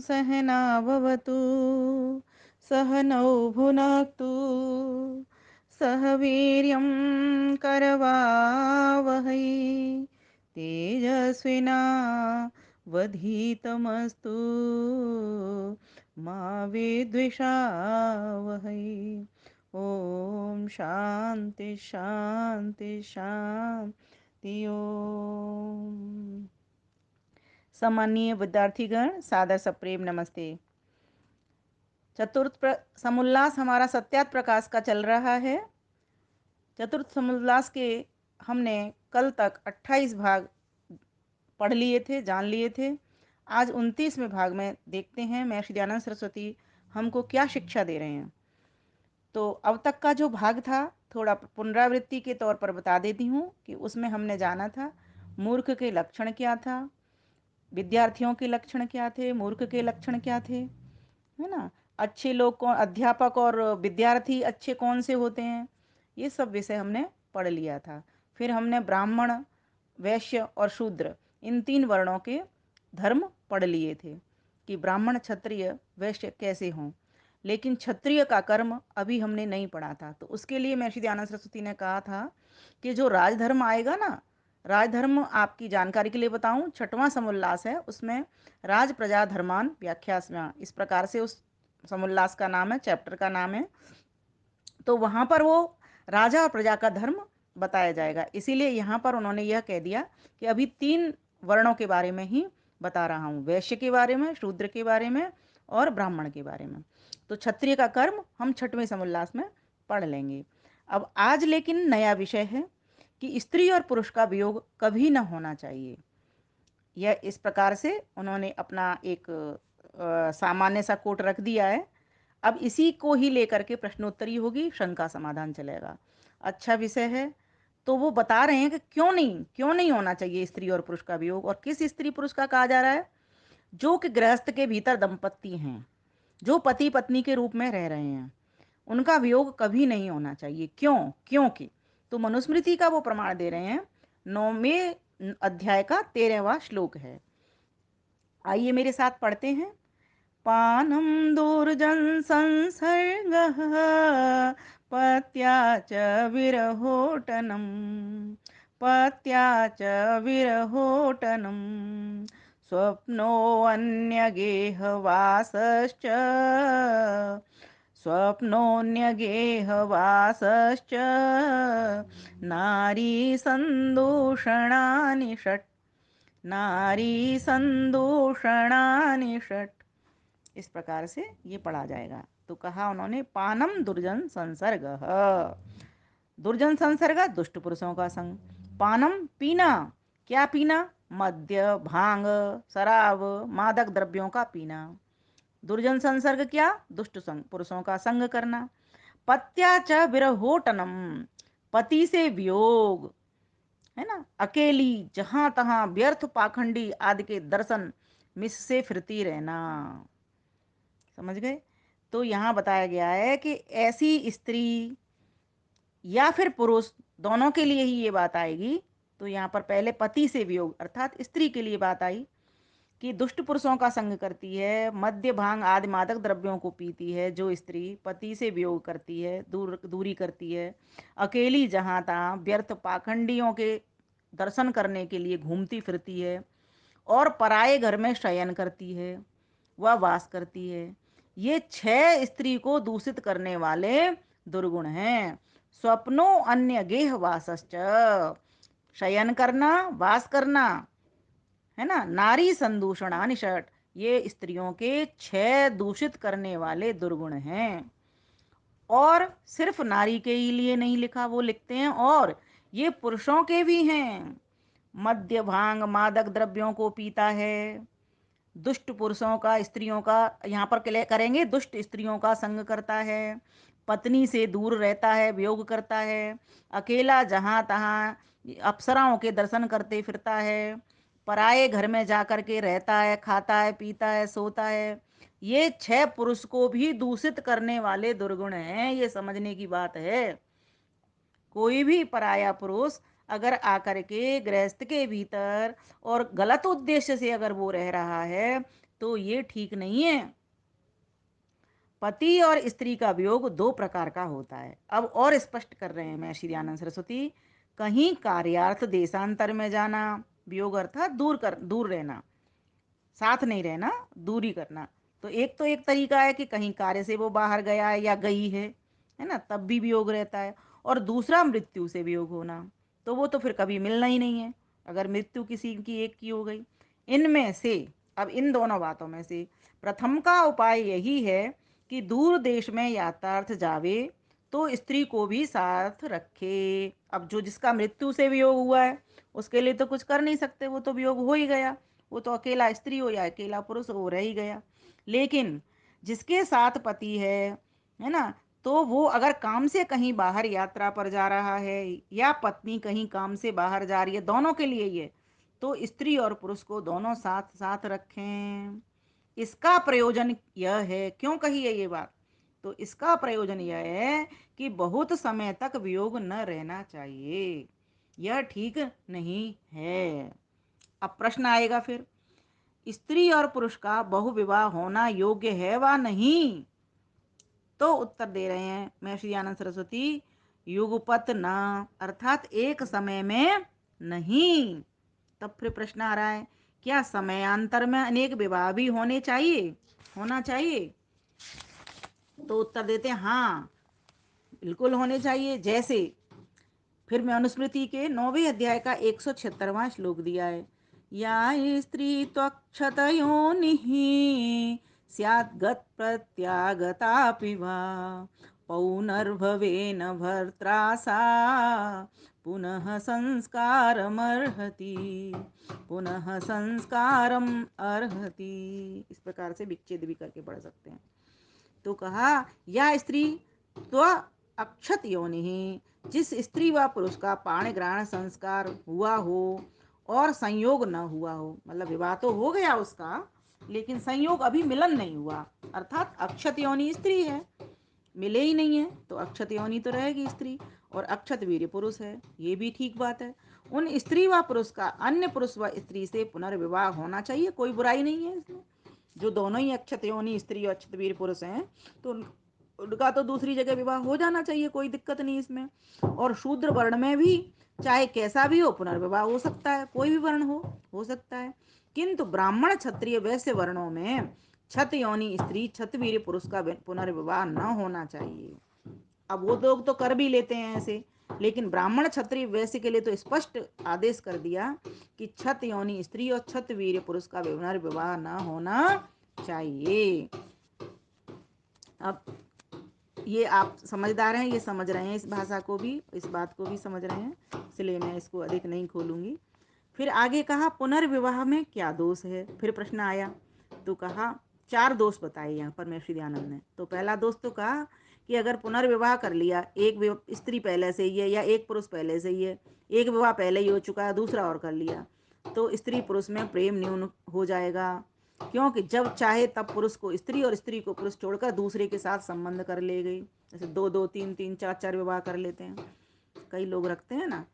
सहना भवतु सहनौ भुनक्तु सह वीर्यं करवावहै तेजस्विनावधीतमस्तु मा विद्विषावहै। ओम शांति शांति शांति ओम। सम्मानीय विद्यार्थीगण, सादर सप्रेम नमस्ते। चतुर्थ समुल्लास हमारा सत्यात प्रकाश का चल रहा है। चतुर्थ समुल्लास के हमने कल तक 28 भाग पढ़ लिए थे, जान लिए थे। आज 29वें भाग में देखते हैं महर्षि दयानंद सरस्वती हमको क्या शिक्षा दे रहे हैं। तो अब तक का जो भाग था थोड़ा पुनरावृत्ति के तौर पर बता देती हूँ कि उसमें हमने जाना था मूर्ख के लक्षण क्या था, विद्यार्थियों के लक्षण क्या थे, मूर्ख के लक्षण क्या थे, है ना। अच्छे लोग कौन, अध्यापक और विद्यार्थी अच्छे कौन से होते हैं, ये सब विषय हमने पढ़ लिया था। फिर हमने ब्राह्मण, वैश्य और शूद्र इन 3 वर्णों के धर्म पढ़ लिए थे कि ब्राह्मण, क्षत्रिय, वैश्य कैसे हों। लेकिन क्षत्रिय का कर्म अभी हमने नहीं पढ़ा था। तो उसके लिए महर्षि दयानंद सरस्वती ने कहा था कि जो राजधर्म आएगा ना, राजधर्म आपकी जानकारी के लिए बताऊं, 6वां समुल्लास है, उसमें राज प्रजा धर्मान व्याख्यास्म्या, इस प्रकार से उस समुल्लास का नाम है, चैप्टर का नाम है। तो वहां पर वो राजा और प्रजा का धर्म बताया जाएगा। इसीलिए यहाँ पर उन्होंने यह कह दिया कि अभी 3 वर्णों के बारे में ही बता रहा हूँ, वैश्य के बारे में, शूद्र के बारे में और ब्राह्मण के बारे में। तो क्षत्रिय का कर्म हम 6वें समुल्लास में पढ़ लेंगे। अब आज लेकिन नया विषय है कि स्त्री और पुरुष का वियोग कभी ना होना चाहिए। यह इस प्रकार से उन्होंने अपना एक सामान्य सा कोट रख दिया है। अब इसी को ही लेकर के प्रश्नोत्तरी होगी, शंका समाधान चलेगा। अच्छा विषय है। तो वो बता रहे हैं कि क्यों नहीं होना चाहिए स्त्री और पुरुष का वियोग। और किस स्त्री पुरुष का कहा जा रहा है? जो कि गृहस्थ के भीतर दंपत्ति हैं, जो पति पत्नी के रूप में रह रहे हैं, उनका वियोग कभी नहीं होना चाहिए। क्योंकि तो मनुस्मृति का वो प्रमाण दे रहे हैं। 9वें अध्याय का 13वां श्लोक है। आइए मेरे साथ पढ़ते हैं। पानं दुर्जन संसर्गः पत्या च विरहोटनं पत्या च विरहोटनं स्वप्नोऽन्यगेहवासश्च स्वप्नोऽन्यगेहवासश्च नारी संदूषणानि षट् नारी संदूषणानि षट्, इस प्रकार से ये पढ़ा जाएगा। तो कहा उन्होंने पानम दुर्जन संसर्ग, दुर्जन संसर्ग दुष्ट पुरुषों का संग। पानम पीना, क्या पीना? मद्य, भांग, शराब, मादक द्रव्यों का पीना। दुर्जन संसर्ग क्या? दुष्ट पुरुषों का संग करना। पत्या च विरहोटनम, पति से वियोग, है ना। अकेली जहां तहां व्यर्थ पाखंडी आदि के दर्शन मिस से फिरती रहना। समझ गए? तो यहाँ बताया गया है कि ऐसी स्त्री या फिर पुरुष, दोनों के लिए ही ये बात आएगी। तो यहाँ पर पहले पति से वियोग अर्थात स्त्री के लिए बात आई कि दुष्ट पुरुषों का संग करती है, मद्य भांग आदि मादक द्रव्यों को पीती है जो स्त्री, पति से वियोग करती है, दूरी करती है, अकेली जहाँ तहाँ व्यर्थ पाखंडियों के दर्शन करने के लिए घूमती फिरती है, और पराये घर में शयन करती है, वह वास करती है। ये 6 स्त्री को दूषित करने वाले दुर्गुण हैं। स्वप्नो अन्य गेह वासश्च, शयन करना, वास करना, है ना। नारी संदूषणानि षट्, ये स्त्रियों के 6 दूषित करने वाले दुर्गुण हैं। और सिर्फ नारी के ही लिए नहीं लिखा, वो लिखते हैं और ये पुरुषों के भी हैं। मद्य भांग मादक द्रव्यों को पीता है, दुष्ट पुरुषों का, स्त्रियों का, यहाँ पर क्लियर करेंगे, दुष्ट स्त्रियों का संग करता है, पत्नी से दूर रहता है, वियोग करता है, अकेला जहाँ तहाँ अप्सराओं के दर्शन करते फिरता है, पराये घर में जाकर के रहता है, खाता है, पीता है, सोता है। ये 6 पुरुष को भी दूषित करने वाले दुर्गुण हैं। ये समझने की बात है। कोई भी पराया पुरुष अगर आकर के गृहस्थ के भीतर और गलत उद्देश्य से अगर वो रह रहा है, तो ये ठीक नहीं है। पति और स्त्री का वियोग दो प्रकार का होता है। अब और स्पष्ट कर रहे हैं महर्षि दयानंद सरस्वती। कहीं कार्यार्थ देशांतर में जाना, वियोग अर्थात दूर रहना, साथ नहीं रहना, दूरी करना। तो एक तरीका है कि कहीं कार्य से वो बाहर गया है या गई है ना, तब भी वियोग रहता है। और दूसरा मृत्यु से वियोग होना, तो वो तो फिर कभी मिलना ही नहीं है अगर मृत्यु किसी की एक की हो गई। इनमें से, अब इन दोनों बातों में से प्रथम का उपाय यही है कि दूर देश में यात्रार्थ जावे तो स्त्री को भी साथ रखे। अब जो जिसका मृत्यु से वियोग हुआ है उसके लिए तो कुछ कर नहीं सकते, वो तो वियोग हो ही गया, वो तो अकेला स्त्री हो या अकेला पुरुष हो रह ही गया। लेकिन जिसके साथ पति है ना, तो वो अगर काम से कहीं बाहर यात्रा पर जा रहा है या पत्नी कहीं काम से बाहर जा रही है, दोनों के लिए ये, तो स्त्री और पुरुष को दोनों साथ साथ रखें। इसका प्रयोजन यह है, क्यों कही है ये बात, तो इसका प्रयोजन यह है कि बहुत समय तक वियोग न रहना चाहिए, यह ठीक नहीं है। अब प्रश्न आएगा फिर, स्त्री और पुरुष का बहुविवाह होना योग्य है वा नहीं? तो उत्तर दे रहे हैं महर्षि आनंद सरस्वती, युगपत न, अर्थात एक समय में नहीं। तब फिर प्रश्न आ रहा है, क्या समयांतर में अनेक विवाह भी होना चाहिए? तो उत्तर देते हैं हाँ, बिल्कुल होने चाहिए। जैसे फिर मैं अनुस्मृति के 9वें अध्याय का 176वां श्लोक दिया है, या स्त्री त्वक्षतयोनिः स्याद्गत प्रत्यागतापि वा पौनर्भवेन भर्त्रा सा पुनः संस्कारमर्हति, पुनः संस्कारम अर्हति। इस प्रकार से विच्छेद भी करके पढ़ सकते हैं। तो कहा, या स्त्री त्व अक्षत योनि, जिस स्त्री व पुरुष का पाणी ग्रहण संस्कार हुआ हो और संयोग न हुआ हो, मतलब विवाह तो हो गया उसका लेकिन संयोग अभी मिलन नहीं हुआ, अर्थात अक्षत योनि स्त्री है, मिले ही नहीं है, तो अक्षत योनि तो रहेगी स्त्री, और अक्षत वीर्य पुरुष है, ये भी ठीक बात है। उन स्त्री व पुरुष का अन्य पुरुष व स्त्री से पुनर्विवाह होना चाहिए, कोई बुराई नहीं है इसमें। जो दोनों ही अक्षत योनि स्त्री और अक्षत वीर पुरुष हैं, तो उनका तो दूसरी जगह विवाह हो जाना चाहिए, कोई दिक्कत नहीं इसमें। और शूद्र वर्ण में भी चाहे कैसा भी हो पुनर्विवाह हो सकता है, कोई भी वर्ण हो सकता है। किंतु ब्राह्मण क्षत्रिय वैश्य वर्णों में छत योनि स्त्री छत वीर पुरुष का पुनर्विवाह न होना चाहिए। अब वो लोग तो कर भी लेते हैं ऐसे, लेकिन ब्राह्मण क्षत्रिय वैश्य के लिए तो स्पष्ट आदेश कर दिया कि छत योनि स्त्री और छत वीर पुरुष का पुनर्विवाह न होना चाहिए। अब ये आप समझदार हैं, ये समझ रहे हैं इस भाषा को भी, इस बात को भी समझ रहे हैं, इसलिए मैं इसको अधिक नहीं खोलूंगी। फिर आगे कहा, पुनर्विवाह में क्या दोष है? फिर प्रश्न आया तो कहा, 4 दोष बताए यहाँ पर महर्षि दयानंद ने। तो पहला दोष तो कहा कि अगर पुनर्विवाह कर लिया, एक स्त्री पहले से ही है या एक पुरुष पहले से ही है, एक विवाह पहले ही हो चुका है, दूसरा और कर लिया, तो स्त्री पुरुष में प्रेम न्यून हो जाएगा। क्योंकि जब चाहे तब पुरुष को स्त्री और स्त्री को पुरुष छोड़कर दूसरे के साथ संबंध कर ले गई, जैसे 2-2, 3-3, 4-4 विवाह कर लेते हैं, कई लोग रखते हैं ना,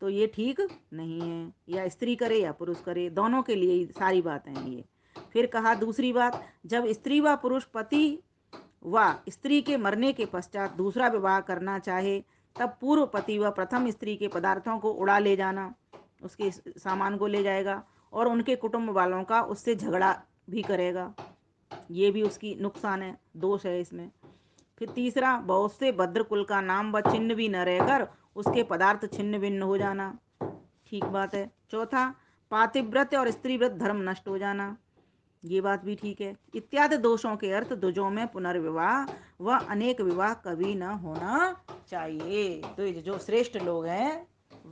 तो ये ठीक नहीं है। या स्त्री करे या पुरुष करे, दोनों के लिए सारी बातें हैं ये। फिर कहा दूसरी बात, जब स्त्री व पुरुष पति व स्त्री के मरने के पश्चात दूसरा विवाह करना चाहे, तब पूर्व पति व प्रथम स्त्री के पदार्थों को उड़ा ले जाना, उसके सामान को ले जाएगा और उनके कुटुंब वालों का उससे झगड़ा भी करेगा, ये भी उसकी नुकसान है, दोष है इसमें। फिर तीसरा, बहुत से भद्र कुल का नाम व चिन्ह भी न रहकर उसके पदार्थ छिन्न भिन्न हो जाना, ठीक बात है। चौथा, पातिव्रत और स्त्रीव्रत धर्म नष्ट हो जाना, ये बात भी ठीक है। इत्यादि दोषों के अर्थ दुजों में पुनर्विवाह व अनेक विवाह कभी न होना चाहिए। तो जो श्रेष्ठ लोग हैं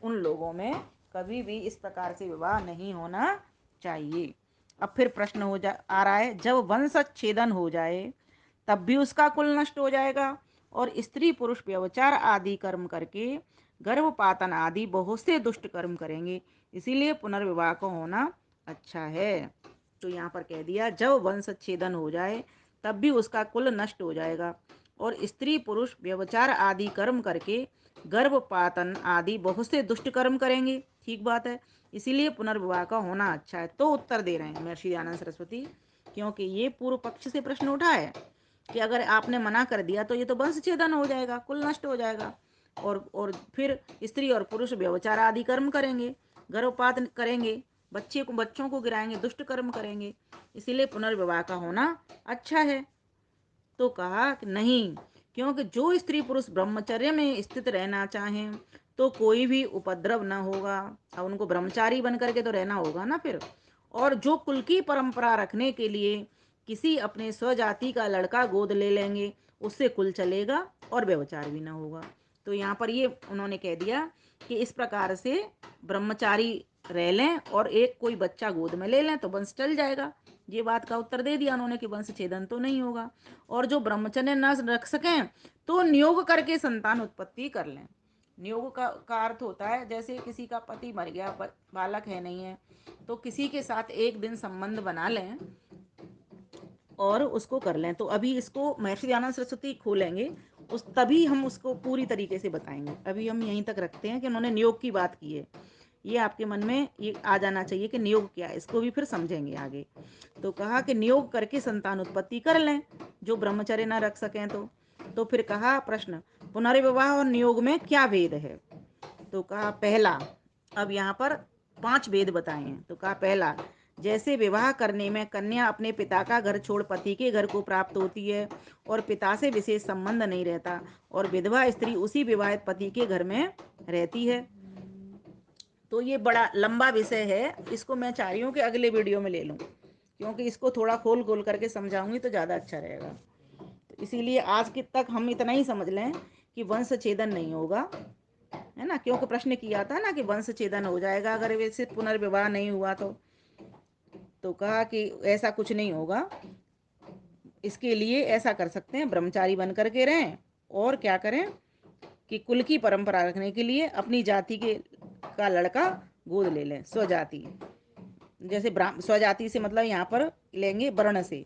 उन लोगों में कभी भी इस प्रकार से विवाह नहीं होना चाहिए। अब फिर प्रश्न आ रहा है, जब वंशच्छेदन हो जाए तब भी उसका कुल नष्ट हो जाएगा और स्त्री पुरुष व्यभिचार आदि कर्म करके गर्भपातन आदि बहुत से दुष्ट कर्म करेंगे, इसीलिए पुनर्विवाह को होना अच्छा है। तो यहाँ पर कह दिया, जब वंशच्छेदन हो जाए तब भी उसका कुल नष्ट हो जाएगा और स्त्री पुरुष व्यभिचार आदि कर्म करके गर्भपातन आदि बहुत से दुष्ट कर्म करेंगे, ठीक बात है, इसीलिए पुनर्विवाह का होना अच्छा है। तो उत्तर दे रहे हैं महर्षि दयानंद सरस्वती क्योंकि ये पूर्व पक्ष से प्रश्न उठा है कि अगर आपने मना कर दिया तो ये तो वंश छेदन हो जाएगा, कुल नष्ट हो जाएगा, और फिर स्त्री और पुरुष व्यभिचार आदि कर्म करेंगे, गर्भपात करेंगे, बच्चों को गिराएंगे, दुष्ट कर्म करेंगे, इसीलिए पुनर्विवाह का होना अच्छा है। तो कहा कि नहीं, क्योंकि जो स्त्री पुरुष ब्रह्मचर्य में स्थित रहना चाहें तो कोई भी उपद्रव न होगा। अब उनको ब्रह्मचारी बन करके तो रहना होगा ना फिर। और जो कुल की परंपरा रखने के लिए किसी अपने स्वजाति का लड़का गोद ले लेंगे, उससे कुल चलेगा और व्यभिचार भी ना होगा। तो यहाँ पर ये उन्होंने कह दिया कि इस प्रकार से ब्रह्मचारी रह लें और एक कोई बच्चा गोद में ले लें तो वंश चल जाएगा। ये बात का उत्तर दे दिया उन्होंने कि वंश छेदन तो नहीं होगा। और जो ब्रह्मचर्य न रख सकें तो नियोग करके संतान उत्पत्ति कर लें। नियोग का अर्थ होता है जैसे किसी का पति मर गया, बालक है नहीं है, तो किसी के साथ एक दिन संबंध बना लें और उसको कर लें। तो अभी इसको महर्षि दयानंद सरस्वती खोलेंगे, तभी हम उसको पूरी तरीके से बताएंगे। अभी हम यहीं तक रखते हैं कि उन्होंने नियोग की बात की है। ये आपके मन में ये आ जाना चाहिए कि नियोग क्या है, इसको भी फिर समझेंगे आगे। तो कहा कि नियोग करके संतान उत्पत्ति कर लें जो ब्रह्मचर्य ना रख सकें तो फिर कहा प्रश्न, पुनर्विवाह और नियोग में क्या भेद है। तो कहा पहला, अब यहाँ पर 5 भेद बताए हैं। तो कहा पहला, जैसे विवाह करने में कन्या अपने पिता का घर छोड़ पति के घर को प्राप्त होती है और पिता से विशेष संबंध नहीं रहता, और विधवा स्त्री उसी विवाहित पति के घर में रहती है। तो ये बड़ा लंबा विषय है, इसको मैं चाह रही हूँ कि अगले वीडियो में ले लूँ, क्योंकि इसको थोड़ा खोल खोल करके समझाऊंगी तो ज़्यादा अच्छा रहेगा। तो इसीलिए आज के तक हम इतना ही समझ लें कि वंश छेदन नहीं होगा, है ना, क्योंकि प्रश्न किया था ना कि वंश छेदन हो जाएगा अगर वैसे पुनर्विवाह नहीं हुआ तो कहा कि ऐसा कुछ नहीं होगा। इसके लिए ऐसा कर सकते हैं, ब्रह्मचारी बन करके रहें और क्या करें कि कुल की परंपरा रखने के लिए अपनी जाति के का लड़का गोद ले लें, स्वजाति। जैसे स्वजाति से मतलब यहाँ पर लेंगे वर्ण से,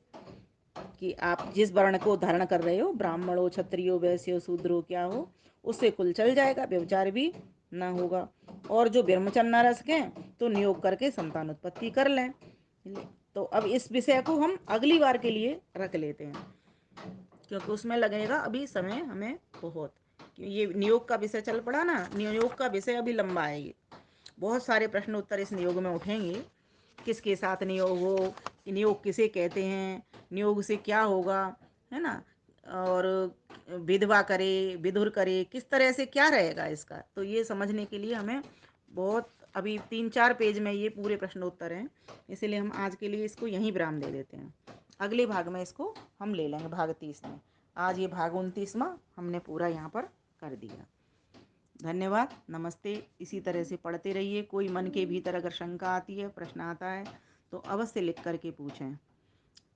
कि आप जिस वर्ण को धारण कर रहे हो, ब्राह्मण हो, क्षत्रिय हो, वैश्य हो, शूद्र हो, क्या हो, उससे कुल चल जाएगा, व्यभिचार भी ना होगा। और जो ब्रह्मचर्य न रह सकें तो नियोग करके संतान उत्पत्ति कर लें। तो अब इस विषय को हम अगली बार के लिए रख लेते हैं, क्योंकि उसमें लगेगा अभी समय हमें बहुत। ये नियोग का विषय चल पड़ा ना, नियोग का विषय अभी लंबा है, ये बहुत सारे प्रश्न उत्तर इस नियोग में उठेंगे। किसके साथ नियोग हो, नियोग किसे कहते हैं, नियोग से क्या होगा, है ना, और विधवा करे, विधुर करे, किस तरह से क्या रहेगा इसका। तो ये समझने के लिए हमें बहुत, अभी 3-4 पेज में ये पूरे प्रश्न उत्तर हैं, इसीलिए हम आज के लिए इसको यहीं विराम दे देते हैं। अगले भाग में इसको हम ले लेंगे, भाग 30 में। आज ये भाग 29वां हमने पूरा यहाँ पर कर दिया। धन्यवाद, नमस्ते। इसी तरह से पढ़ते रहिए। कोई मन के भीतर अगर शंका आती है, प्रश्न आता है, तो अवश्य लिख करके पूछें,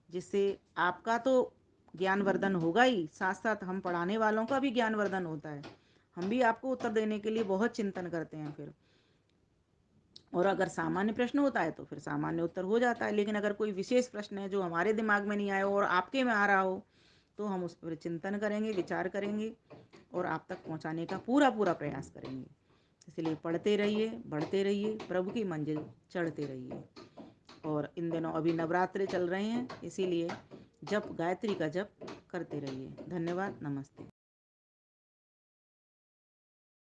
जिससे आपका तो ज्ञानवर्धन होगा ही, साथ साथ हम पढ़ाने वालों का भी ज्ञानवर्धन होता है। हम भी आपको उत्तर देने के लिए बहुत चिंतन करते हैं फिर। और अगर सामान्य प्रश्न होता है तो फिर सामान्य उत्तर हो जाता है, लेकिन अगर कोई विशेष प्रश्न है जो हमारे दिमाग में नहीं आया और आपके में आ रहा हो तो हम उस पर चिंतन करेंगे, विचार करेंगे और आप तक पहुंचाने का पूरा पूरा प्रयास करेंगे। इसलिए पढ़ते रहिए, बढ़ते रहिए, प्रभु की मंजिल चढ़ते रहिए। और इन दिनों अभी नवरात्रि चल रहे हैं, इसीलिए जप, गायत्री का जप करते रहिए। धन्यवाद, नमस्ते।